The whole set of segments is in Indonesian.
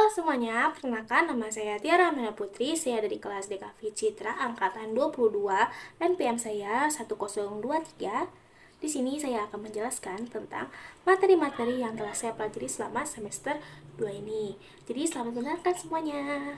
semuanya, perkenalkan nama saya Tiara Amina Putri. Saya dari kelas DKV Citra angkatan 22 dan PM saya 1023. Di sini saya akan menjelaskan tentang materi-materi yang telah saya pelajari selama semester 2 ini. Jadi selamat mendengarkan semuanya.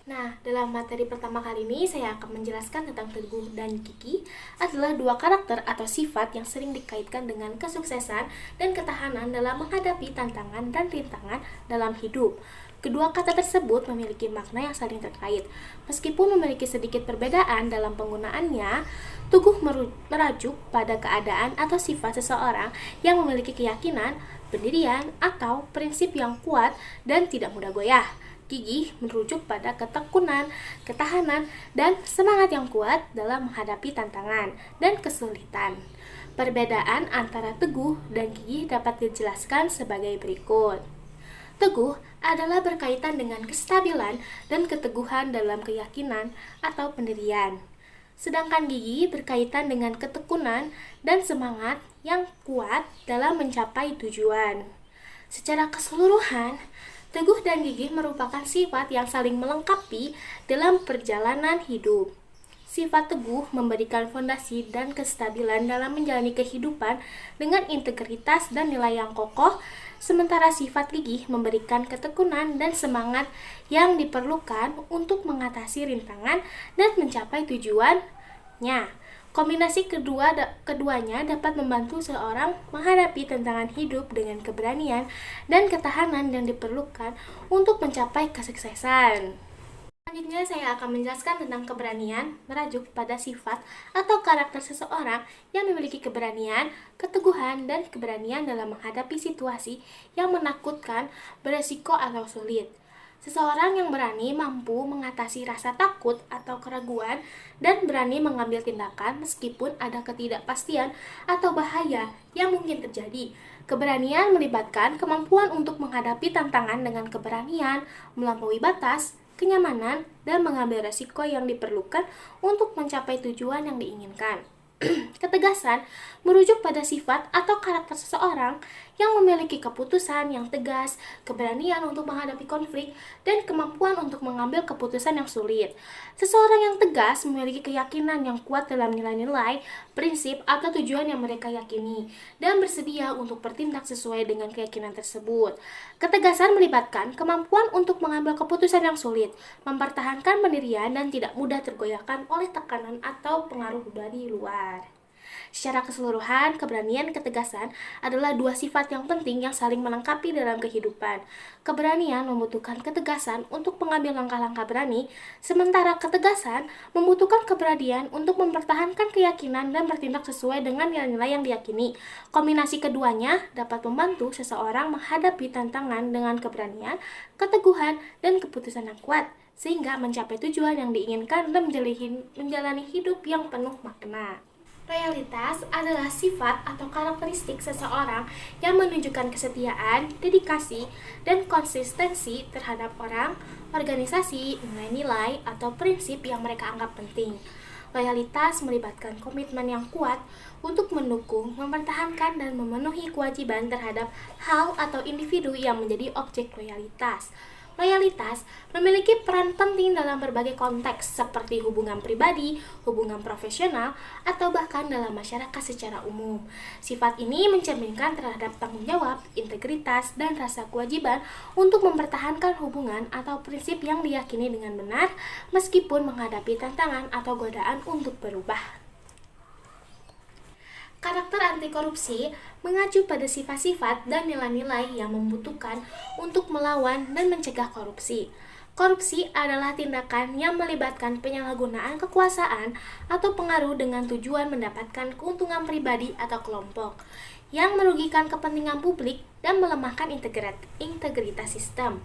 Nah, dalam materi pertama kali ini saya akan menjelaskan tentang Teguh dan Gigi adalah dua karakter atau sifat yang sering dikaitkan dengan kesuksesan dan ketahanan dalam menghadapi tantangan dan rintangan dalam hidup. Kedua kata tersebut memiliki makna yang saling terkait. Meskipun memiliki sedikit perbedaan dalam penggunaannya, Teguh merujuk pada keadaan atau sifat seseorang yang memiliki keyakinan, pendirian, atau prinsip yang kuat dan tidak mudah goyah. Gigih merujuk pada ketekunan, ketahanan, dan semangat yang kuat dalam menghadapi tantangan dan kesulitan. Perbedaan antara Teguh dan Gigih dapat dijelaskan sebagai berikut. Teguh adalah berkaitan dengan kestabilan dan keteguhan dalam keyakinan atau pendirian. Sedangkan Gigih berkaitan dengan ketekunan dan semangat yang kuat dalam mencapai tujuan. Secara keseluruhan, Teguh dan Gigih merupakan sifat yang saling melengkapi dalam perjalanan hidup. Sifat Teguh memberikan fondasi dan kestabilan dalam menjalani kehidupan dengan integritas dan nilai yang kokoh, sementara sifat Gigih memberikan ketekunan dan semangat yang diperlukan untuk mengatasi rintangan dan mencapai tujuannya. Kombinasi keduanya dapat membantu seorang menghadapi tantangan hidup dengan keberanian dan ketahanan yang diperlukan untuk mencapai kesuksesan. Selanjutnya saya akan menjelaskan tentang keberanian, merujuk pada sifat atau karakter seseorang yang memiliki keberanian, keteguhan, dan keberanian dalam menghadapi situasi yang menakutkan, beresiko, atau sulit. Seseorang yang berani mampu mengatasi rasa takut atau keraguan dan berani mengambil tindakan meskipun ada ketidakpastian atau bahaya yang mungkin terjadi. Keberanian melibatkan kemampuan untuk menghadapi tantangan dengan keberanian, melampaui batas, kenyamanan, dan mengambil resiko yang diperlukan untuk mencapai tujuan yang diinginkan. Ketegasan merujuk pada sifat atau karakter seseorang yang memiliki keputusan yang tegas, keberanian untuk menghadapi konflik, dan kemampuan untuk mengambil keputusan yang sulit. Seseorang yang tegas memiliki keyakinan yang kuat dalam nilai-nilai, prinsip, atau tujuan yang mereka yakini, dan bersedia untuk bertindak sesuai dengan keyakinan tersebut. Ketegasan melibatkan kemampuan untuk mengambil keputusan yang sulit, mempertahankan pendirian, dan tidak mudah tergoyahkan oleh tekanan atau pengaruh dari luar. Secara keseluruhan, keberanian dan ketegasan adalah dua sifat yang penting yang saling melengkapi dalam kehidupan. Keberanian membutuhkan ketegasan untuk mengambil langkah-langkah berani, sementara ketegasan membutuhkan keberanian untuk mempertahankan keyakinan dan bertindak sesuai dengan nilai-nilai yang diyakini. Kombinasi keduanya dapat membantu seseorang menghadapi tantangan dengan keberanian, keteguhan, dan keputusan yang kuat, sehingga mencapai tujuan yang diinginkan dan menjalani hidup yang penuh makna. Loyalitas adalah sifat atau karakteristik seseorang yang menunjukkan kesetiaan, dedikasi, dan konsistensi terhadap orang, organisasi, nilai-nilai, atau prinsip yang mereka anggap penting. Loyalitas melibatkan komitmen yang kuat untuk mendukung, mempertahankan, dan memenuhi kewajiban terhadap hal atau individu yang menjadi objek loyalitas. Loyalitas memiliki peran penting dalam berbagai konteks seperti hubungan pribadi, hubungan profesional, atau bahkan dalam masyarakat secara umum. Sifat ini mencerminkan terhadap tanggung jawab, integritas, dan rasa kewajiban untuk mempertahankan hubungan atau prinsip yang diyakini dengan benar meskipun menghadapi tantangan atau godaan untuk berubah. Karakter anti korupsi mengacu pada sifat-sifat dan nilai-nilai yang membutuhkan untuk melawan dan mencegah korupsi. Korupsi adalah tindakan yang melibatkan penyalahgunaan kekuasaan atau pengaruh dengan tujuan mendapatkan keuntungan pribadi atau kelompok yang merugikan kepentingan publik dan melemahkan integritas sistem.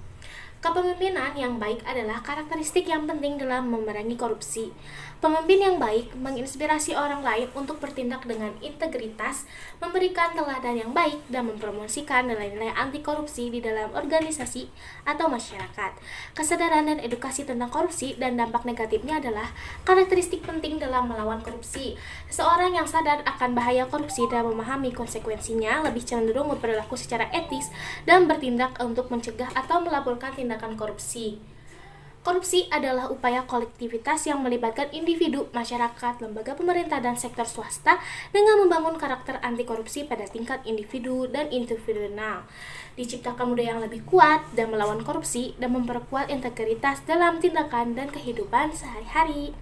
Kepemimpinan yang baik adalah karakteristik yang penting dalam memerangi korupsi. Pemimpin yang baik menginspirasi orang lain untuk bertindak dengan integritas, memberikan teladan yang baik, dan mempromosikan nilai-nilai anti korupsi di dalam organisasi atau masyarakat. Kesadaran dan edukasi tentang korupsi dan dampak negatifnya adalah karakteristik penting dalam melawan korupsi. Seseorang yang sadar akan bahaya korupsi dan memahami konsekuensinya lebih cenderung berperilaku secara etis dan bertindak untuk mencegah atau melaporkan tindakan tindakan korupsi. Korupsi adalah upaya kolektivitas yang melibatkan individu, masyarakat, lembaga pemerintah, dan sektor swasta dengan membangun karakter anti korupsi pada tingkat individu dan institusional. Diciptakan budaya yang lebih kuat dan melawan korupsi dan memperkuat integritas dalam tindakan dan kehidupan sehari-hari.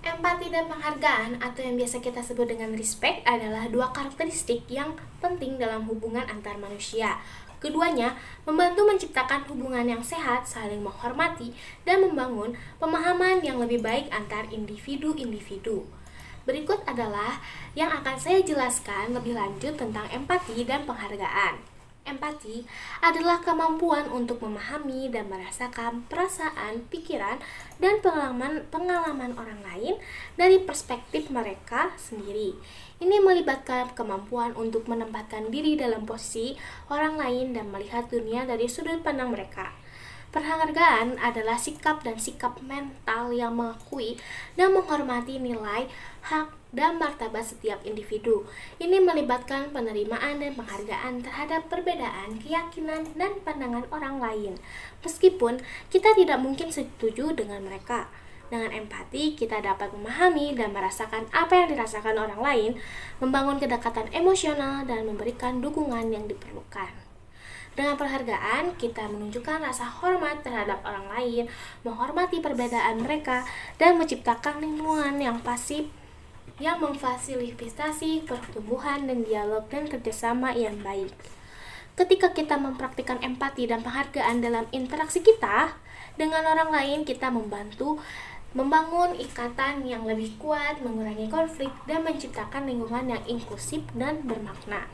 Empati dan penghargaan atau yang biasa kita sebut dengan respect adalah dua karakteristik yang penting dalam hubungan antar manusia. Keduanya membantu menciptakan hubungan yang sehat, saling menghormati, dan membangun pemahaman yang lebih baik antar individu-individu. Berikut adalah yang akan saya jelaskan lebih lanjut tentang empati dan penghargaan. Empati adalah kemampuan untuk memahami dan merasakan perasaan, pikiran, dan pengalaman orang lain dari perspektif mereka sendiri. Ini melibatkan kemampuan untuk menempatkan diri dalam posisi orang lain dan melihat dunia dari sudut pandang mereka. Penghargaan adalah sikap dan sikap mental yang mengakui dan menghormati nilai, hak, dan martabat setiap individu. Ini melibatkan penerimaan dan penghargaan terhadap perbedaan, keyakinan, dan pandangan orang lain. Meskipun kita tidak mungkin setuju dengan mereka. Dengan empati, kita dapat memahami dan merasakan apa yang dirasakan orang lain, membangun kedekatan emosional, dan memberikan dukungan yang diperlukan. Dengan penghargaan, kita menunjukkan rasa hormat terhadap orang lain, menghormati perbedaan mereka, dan menciptakan lingkungan yang pasif yang memfasilitasi pertumbuhan dan dialog dan kerjasama yang baik. Ketika kita mempraktikkan empati dan penghargaan dalam interaksi kita dengan orang lain, kita membangun ikatan yang lebih kuat, mengurangi konflik, dan menciptakan lingkungan yang inklusif dan bermakna.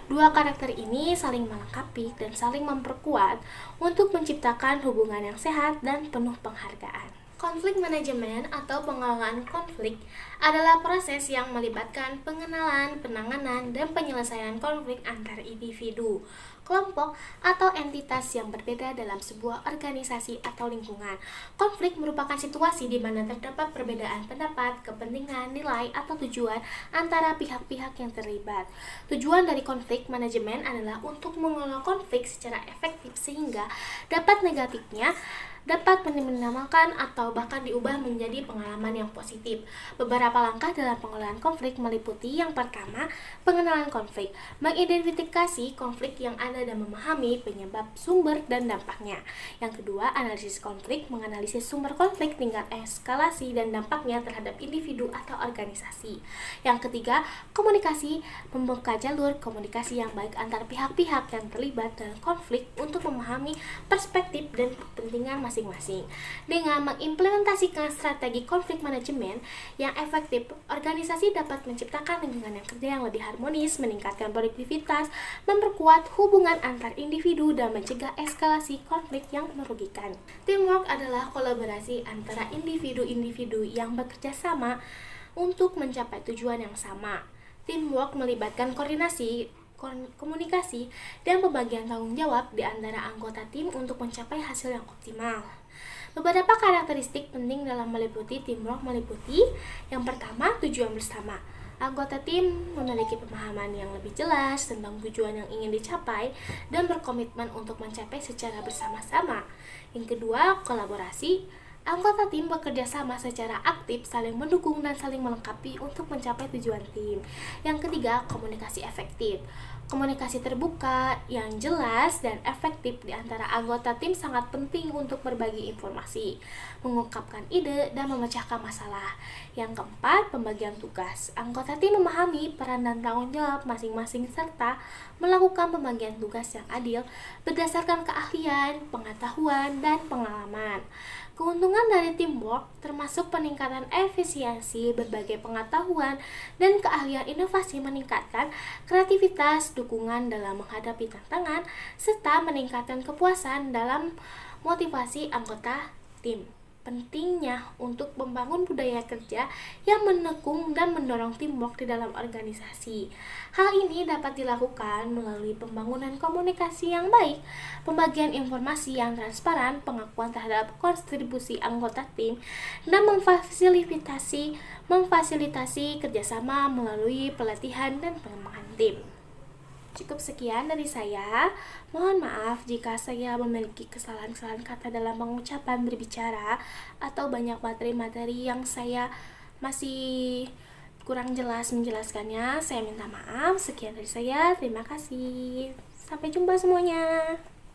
Dua karakter ini saling melengkapi dan saling memperkuat untuk menciptakan hubungan yang sehat dan penuh penghargaan. Konflik manajemen atau pengelolaan konflik adalah proses yang melibatkan pengenalan, penanganan, dan penyelesaian konflik antar individu, kelompok, atau entitas yang berbeda dalam sebuah organisasi atau lingkungan. Konflik merupakan situasi di mana terdapat perbedaan pendapat, kepentingan, nilai, atau tujuan antara pihak-pihak yang terlibat. Tujuan dari konflik manajemen adalah untuk mengelola konflik secara efektif sehingga dapat menambahkan atau bahkan diubah menjadi pengalaman yang positif. Beberapa langkah dalam pengelolaan konflik meliputi yang pertama, pengenalan konflik, mengidentifikasi konflik yang ada dan memahami penyebab, sumber, dan dampaknya. Yang kedua, analisis konflik, menganalisis sumber konflik, tingkat eskalasi, dan dampaknya terhadap individu atau organisasi. Yang ketiga, komunikasi, membuka jalur komunikasi yang baik antar pihak-pihak yang terlibat dalam konflik untuk memahami perspektif dan kepentingan masing-masing. Dengan mengimplementasikan strategi konflik manajemen yang efektif, organisasi dapat menciptakan lingkungan yang kerja yang lebih harmonis, meningkatkan produktivitas, memperkuat hubungan antar individu, dan mencegah eskalasi konflik yang merugikan. Teamwork adalah kolaborasi antara individu-individu yang bekerja sama untuk mencapai tujuan yang sama. Teamwork melibatkan koordinasi, komunikasi, dan pembagian tanggung jawab di antara anggota tim untuk mencapai hasil yang optimal. Beberapa karakteristik penting dalam meliputi teamwork meliputi yang pertama, tujuan bersama. Anggota tim memiliki pemahaman yang lebih jelas tentang tujuan yang ingin dicapai dan berkomitmen untuk mencapai secara bersama-sama. Yang kedua, kolaborasi. Anggota tim bekerja sama secara aktif, saling mendukung dan saling melengkapi untuk mencapai tujuan tim. Yang ketiga, komunikasi efektif. Komunikasi terbuka yang jelas dan efektif di antara anggota tim sangat penting untuk berbagi informasi, mengungkapkan ide, dan memecahkan masalah. Yang keempat, pembagian tugas. Anggota tim memahami peran dan tanggung jawab masing-masing serta melakukan pembagian tugas yang adil berdasarkan keahlian, pengetahuan, dan pengalaman. Keuntungan dari teamwork termasuk peningkatan efisiensi, berbagai pengetahuan, dan keahlian inovasi, meningkatkan kreativitas, dukungan dalam menghadapi tantangan, serta meningkatkan kepuasan dalam motivasi anggota tim. Pentingnya untuk membangun budaya kerja yang mendukung dan mendorong teamwork di dalam organisasi. Hal ini dapat dilakukan melalui pembangunan komunikasi yang baik, pembagian informasi yang transparan, pengakuan terhadap kontribusi anggota tim, dan memfasilitasi kerjasama melalui pelatihan dan pengembangan tim. Cukup sekian dari saya. Mohon maaf jika saya memiliki kesalahan-kesalahan kata dalam pengucapan berbicara atau banyak materi-materi yang saya masih kurang jelas menjelaskannya. Saya minta maaf. Sekian dari saya. Terima kasih. Sampai jumpa semuanya.